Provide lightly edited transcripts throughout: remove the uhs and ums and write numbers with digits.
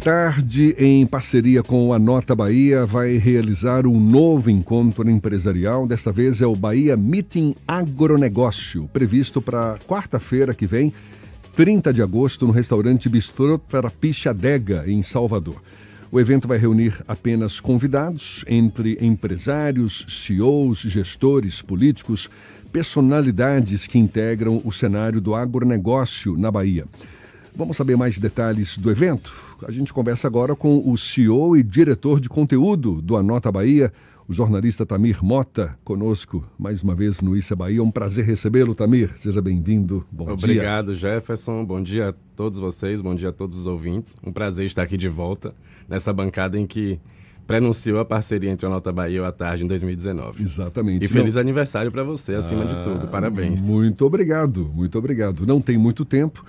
Tarde, em parceria com a Nota Bahia, vai realizar um novo encontro empresarial. Desta vez é o Bahia Meeting Agronegócio, previsto para quarta-feira que vem, 30 de agosto, no restaurante Bistrô Trapiche Adega, em Salvador. O evento vai reunir apenas convidados, entre empresários, CEOs, gestores, políticos, personalidades que integram o cenário do agronegócio na Bahia. Vamos saber mais detalhes do evento? A gente conversa agora com o CEO e diretor de conteúdo do Anota Bahia, o jornalista Tamir Mota, conosco mais uma vez no Issa Bahia. Um prazer recebê-lo, Tamir. Seja bem-vindo. Bom dia. Obrigado, Jefferson. Bom dia a todos vocês, bom dia a todos os ouvintes. Um prazer estar aqui de volta nessa bancada em que prenunciou a parceria entre o Anota Bahia e o À Tarde em 2019. Exatamente. E feliz aniversário para você, acima de tudo. Parabéns. Muito obrigado, muito obrigado. Não tem muito tempo.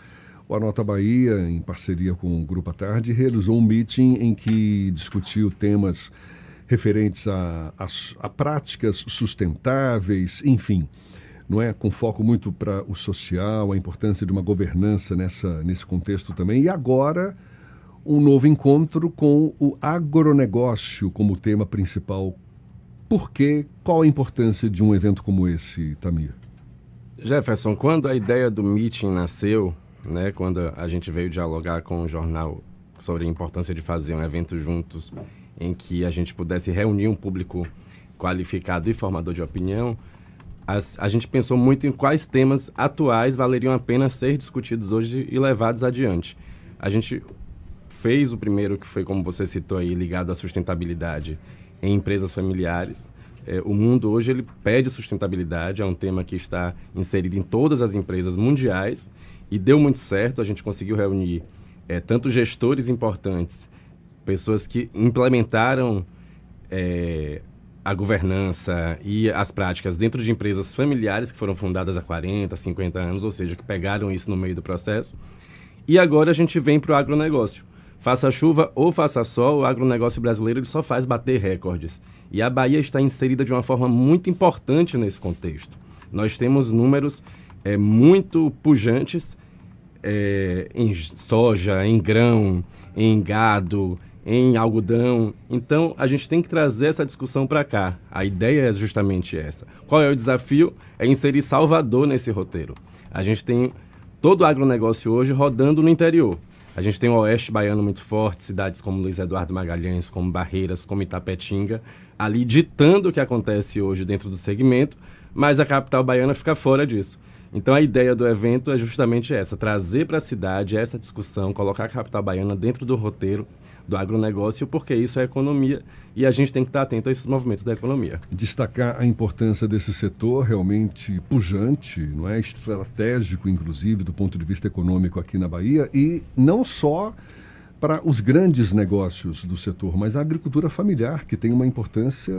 O Anota Bahia, em parceria com o Grupo À Tarde, realizou um meeting em que discutiu temas referentes a práticas sustentáveis, enfim, não é? Com foco muito para o social, a importância de uma governança nesse contexto também. E agora, um novo encontro com o agronegócio como tema principal. Por quê? Qual a importância de um evento como esse, Tamir? Jefferson, quando a ideia do meeting nasceu, né, quando a gente veio dialogar com o jornal sobre a importância de fazer um evento juntos em que a gente pudesse reunir um público qualificado e formador de opinião, a gente pensou muito em quais temas atuais valeriam a pena ser discutidos hoje e levados adiante. A gente fez o primeiro, que foi, como você citou aí, ligado à sustentabilidade em empresas familiares. O mundo hoje ele pede sustentabilidade, é um tema que está inserido em todas as empresas mundiais e deu muito certo. A gente conseguiu reunir tanto gestores importantes, pessoas que implementaram a governança e as práticas dentro de empresas familiares que foram fundadas há 40, 50 anos, ou seja, que pegaram isso no meio do processo. E agora a gente vem para o agronegócio. Faça chuva ou faça sol, o agronegócio brasileiro ele só faz bater recordes. E a Bahia está inserida de uma forma muito importante nesse contexto. Nós temos números muito pujantes em soja, em grão, em gado, em algodão. Então, a gente tem que trazer essa discussão para cá. A ideia é justamente essa. Qual é o desafio? É inserir Salvador nesse roteiro. A gente tem todo o agronegócio hoje rodando no interior. A gente tem o Oeste Baiano muito forte, cidades como Luiz Eduardo Magalhães, como Barreiras, como Itapetinga, ali ditando o que acontece hoje dentro do segmento, mas a capital baiana fica fora disso. Então a ideia do evento é justamente essa, trazer para a cidade essa discussão, colocar a capital baiana dentro do roteiro do agronegócio, porque isso é economia e a gente tem que estar atento a esses movimentos da economia. Destacar a importância desse setor realmente pujante, não é? Estratégico, inclusive, do ponto de vista econômico aqui na Bahia, e não só para os grandes negócios do setor, mas a agricultura familiar, que tem uma importância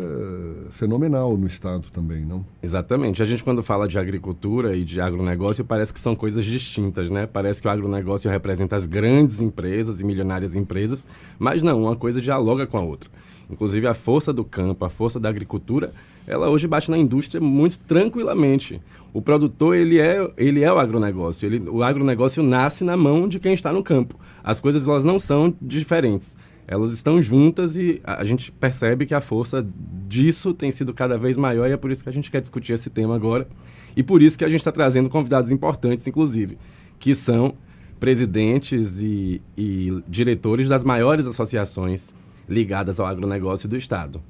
fenomenal no estado também, não? Exatamente. A gente, quando fala de agricultura e de agronegócio, parece que são coisas distintas, né? Parece que o agronegócio representa as grandes empresas e milionárias empresas, mas não, uma coisa dialoga com a outra. Inclusive, a força do campo, a força da agricultura, ela hoje bate na indústria muito tranquilamente. O produtor, ele é o agronegócio. O agronegócio nasce na mão de quem está no campo. As coisas, elas não são diferentes. Elas estão juntas e a gente percebe que a força disso tem sido cada vez maior e é por isso que a gente quer discutir esse tema agora. E por isso que a gente está trazendo convidados importantes, inclusive, que são presidentes e diretores das maiores associações ligadas ao agronegócio do Estado.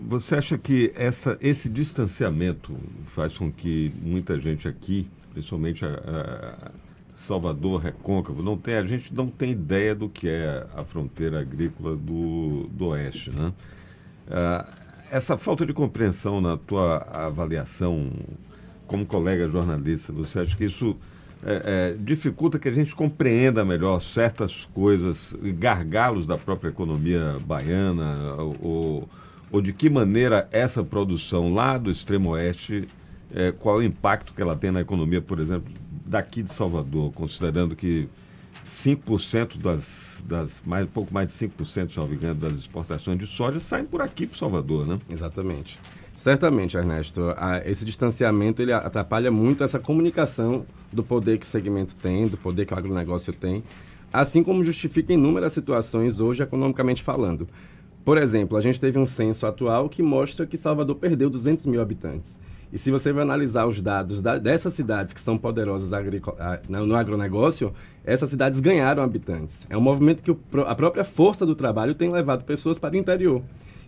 Você acha que esse distanciamento faz com que muita gente aqui, principalmente a Salvador, Recôncavo, a gente não tem ideia do que é a fronteira agrícola do Oeste, né? Essa falta de compreensão na tua avaliação como colega jornalista, você acha que isso dificulta que a gente compreenda melhor certas coisas, gargalos da própria economia baiana, ou de que maneira essa produção lá do extremo oeste, qual é o impacto que ela tem na economia, por exemplo, daqui de Salvador, considerando que 5% pouco mais de 5%, se não me engano, das exportações de soja saem por aqui para Salvador, né? Exatamente. Certamente, Ernesto, esse distanciamento ele atrapalha muito essa comunicação do poder que o segmento tem, do poder que o agronegócio tem. assim como justifica inúmeras situações hoje, economicamente falando. Por exemplo, a gente teve um censo atual que mostra que Salvador perdeu 200 mil habitantes. E se você vai analisar os dados dessas cidades que são poderosas no agronegócio, essas cidades ganharam habitantes. É um movimento que a própria força do trabalho tem levado pessoas para o interior.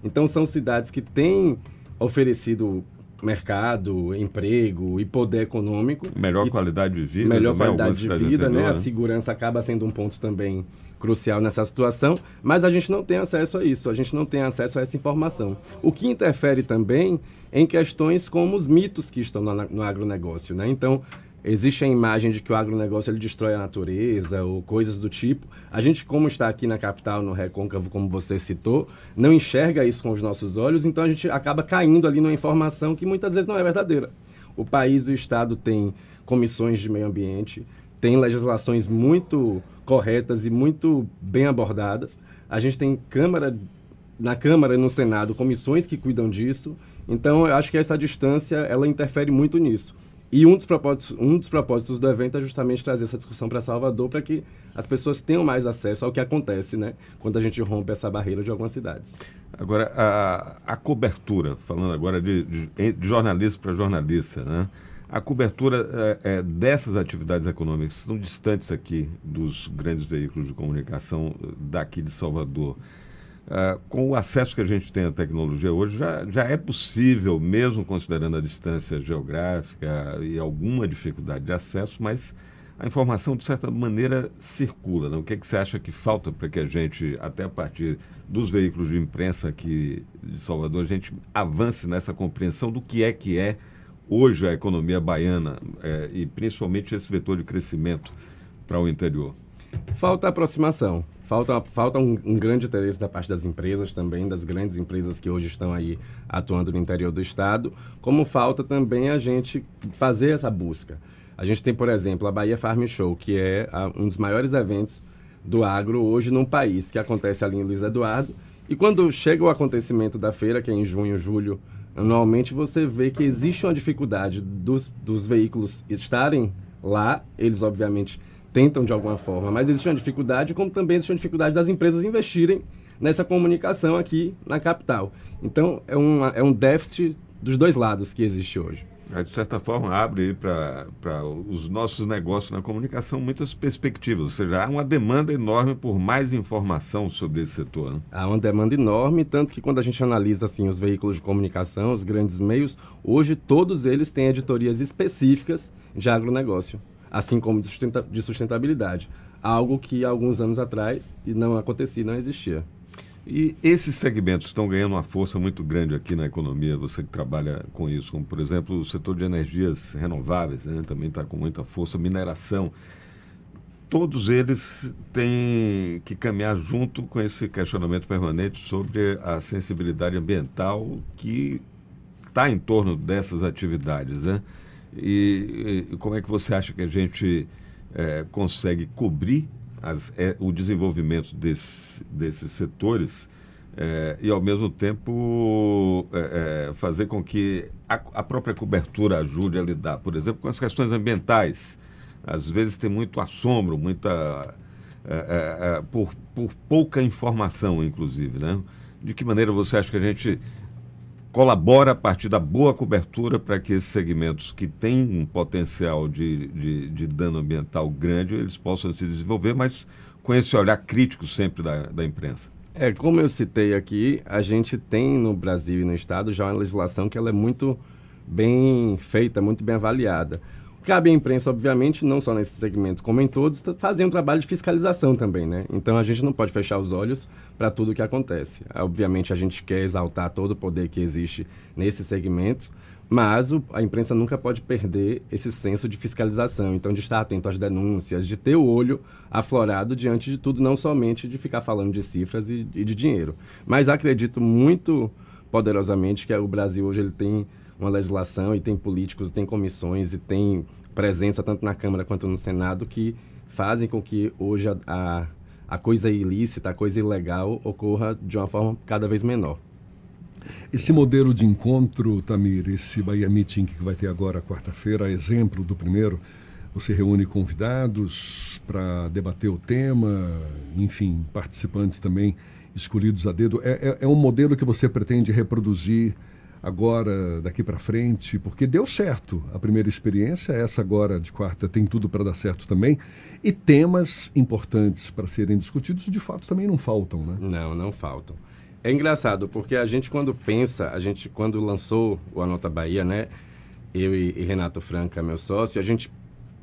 Então, são cidades que têm oferecido mercado, emprego e poder econômico. Melhor qualidade de vida. Melhor qualidade de vida, né? A segurança acaba sendo um ponto também crucial nessa situação, mas a gente não tem acesso a isso, a gente não tem acesso a essa informação. O que interfere também em questões como os mitos que estão no agronegócio, né? Então, existe a imagem de que o agronegócio ele destrói a natureza ou coisas do tipo. A gente, como está aqui na capital, no Recôncavo, como você citou, não enxerga isso com os nossos olhos, então a gente acaba caindo ali numa informação que muitas vezes não é verdadeira. O país, o Estado tem comissões de meio ambiente, tem legislações muito corretas e muito bem abordadas. A gente tem na Câmara e no Senado comissões que cuidam disso. Então, eu acho que essa distância ela interfere muito nisso. E um dos propósitos do evento é justamente trazer essa discussão para Salvador para que as pessoas tenham mais acesso ao que acontece, né, quando a gente rompe essa barreira de algumas cidades. Agora, a cobertura, falando agora de jornalista para jornalista, né? A cobertura dessas atividades econômicas que estão distantes aqui dos grandes veículos de comunicação daqui de Salvador. Com o acesso que a gente tem à tecnologia hoje, já é possível, mesmo considerando a distância geográfica e alguma dificuldade de acesso, mas a informação, de certa maneira, circula, né? O que você acha que falta para que a gente, até a partir dos veículos de imprensa aqui de Salvador, a gente avance nessa compreensão do que é hoje a economia baiana e principalmente esse vetor de crescimento para o interior? Falta aproximação. Falta um grande interesse da parte das empresas também, das grandes empresas que hoje estão aí atuando no interior do estado, como falta também a gente fazer essa busca. A gente tem, por exemplo, a Bahia Farm Show, que é um dos maiores eventos do agro hoje no país, que acontece ali em Luiz Eduardo. E quando chega o acontecimento da feira, que é em junho, julho, anualmente, você vê que existe uma dificuldade dos veículos estarem lá. Eles, obviamente, tentam de alguma forma, mas existe uma dificuldade, como também existe uma dificuldade das empresas investirem nessa comunicação aqui na capital. Então, é um déficit dos dois lados que existe hoje. De certa forma, abre para os nossos negócios na comunicação muitas perspectivas, ou seja, há uma demanda enorme por mais informação sobre esse setor, né? Há uma demanda enorme, tanto que quando a gente analisa assim, os veículos de comunicação, os grandes meios, hoje todos eles têm editorias específicas de agronegócio, assim como de sustentabilidade, algo que há alguns anos atrás não acontecia, não existia. E esses segmentos estão ganhando uma força muito grande aqui na economia, você que trabalha com isso, como, por exemplo, o setor de energias renováveis, né? Também está com muita força, mineração. Todos eles têm que caminhar junto com esse questionamento permanente sobre a sensibilidade ambiental que está em torno dessas atividades, né? E como é que você acha que a gente consegue cobrir o desenvolvimento desses setores e, ao mesmo tempo, fazer com que a própria cobertura ajude a lidar, por exemplo, com as questões ambientais? Às vezes tem muito assombro, por pouca informação, inclusive, né? De que maneira você acha que a gente colabora a partir da boa cobertura para que esses segmentos que têm um potencial de dano ambiental grande, eles possam se desenvolver, mas com esse olhar crítico sempre da imprensa? Como eu citei aqui, a gente tem no Brasil e no Estado já uma legislação que ela é muito bem feita, muito bem avaliada. Cabe à imprensa, obviamente, não só nesse segmento, como em todos, fazer um trabalho de fiscalização também, né? Então, a gente não pode fechar os olhos para tudo o que acontece. Obviamente, a gente quer exaltar todo o poder que existe nesses segmentos, mas a imprensa nunca pode perder esse senso de fiscalização. Então, de estar atento às denúncias, de ter o olho aflorado diante de tudo, não somente de ficar falando de cifras e de dinheiro. Mas acredito muito poderosamente que o Brasil hoje ele tem uma legislação e tem políticos, tem comissões e tem presença tanto na Câmara quanto no Senado que fazem com que hoje a coisa ilícita, a coisa ilegal ocorra de uma forma cada vez menor. Esse modelo de encontro, Tamir, esse Bahia Meeting que vai ter agora quarta-feira, exemplo do primeiro, Você reúne convidados para debater o tema, enfim, participantes também escolhidos a dedo. É um modelo que você pretende reproduzir agora, daqui para frente, porque deu certo a primeira experiência, essa agora de quarta tem tudo para dar certo também, e temas importantes para serem discutidos, de fato, também não faltam, né? Não faltam. É engraçado, porque a gente quando lançou o Anota Bahia, né, eu e Renato Franca, meu sócio, a gente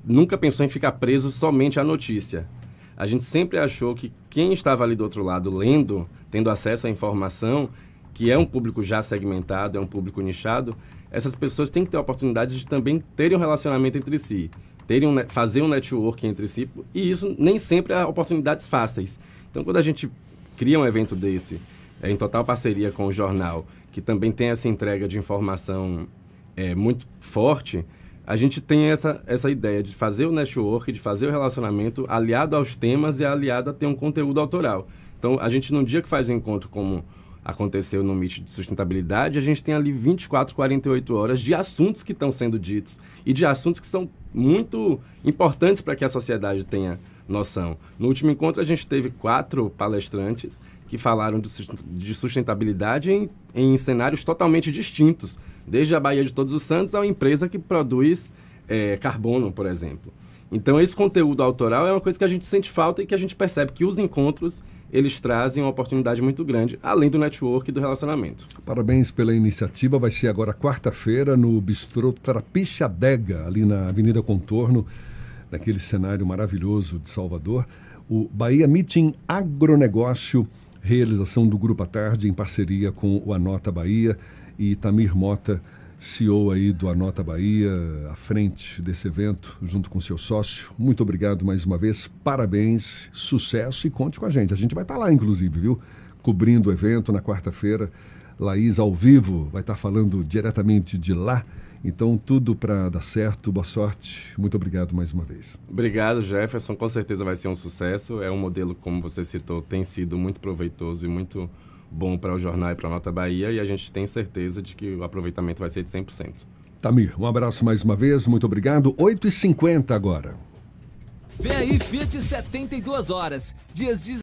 nunca pensou em ficar preso somente à notícia. A gente sempre achou que quem estava ali do outro lado lendo, tendo acesso à informação, que é um público já segmentado, é um público nichado, essas pessoas têm que ter a oportunidade de também terem um relacionamento entre si, fazer um network entre si, e isso nem sempre é oportunidades fáceis. Então, quando a gente cria um evento desse, em total parceria com o jornal, que também tem essa entrega de informação muito forte, a gente tem essa ideia de fazer o network, de fazer o relacionamento aliado aos temas e aliado a ter um conteúdo autoral. Então, a gente, num dia que faz um encontro como aconteceu no Meet de Sustentabilidade, a gente tem ali 24, 48 horas de assuntos que estão sendo ditos e de assuntos que são muito importantes para que a sociedade tenha noção. No último encontro, a gente teve 4 palestrantes que falaram de sustentabilidade em cenários totalmente distintos, desde a Baía de Todos os Santos a uma empresa que produz carbono, por exemplo. Então, esse conteúdo autoral é uma coisa que a gente sente falta e que a gente percebe que os encontros, eles trazem uma oportunidade muito grande, além do network e do relacionamento. Parabéns pela iniciativa. Vai ser agora quarta-feira no Bistrô Trapiche Adega, ali na Avenida Contorno, naquele cenário maravilhoso de Salvador. O Bahia Meeting Agronegócio, realização do Grupo à Tarde em parceria com o Anota Bahia e Tamir Mota, CEO aí do Anota Bahia, à frente desse evento, junto com seu sócio. Muito obrigado mais uma vez, parabéns, sucesso e conte com a gente. A gente vai estar lá, inclusive, viu? Cobrindo o evento na quarta-feira. Laís, ao vivo, vai estar falando diretamente de lá. Então, tudo para dar certo. Boa sorte. Muito obrigado mais uma vez. Obrigado, Jefferson. Com certeza vai ser um sucesso. É um modelo, como você citou, tem sido muito proveitoso e muito bom para o jornal e para a Anota Bahia, e a gente tem certeza de que o aproveitamento vai ser de 100%. Tamir, um abraço mais uma vez, muito obrigado. 8h50 agora. Vem aí Fiat 72 horas, dias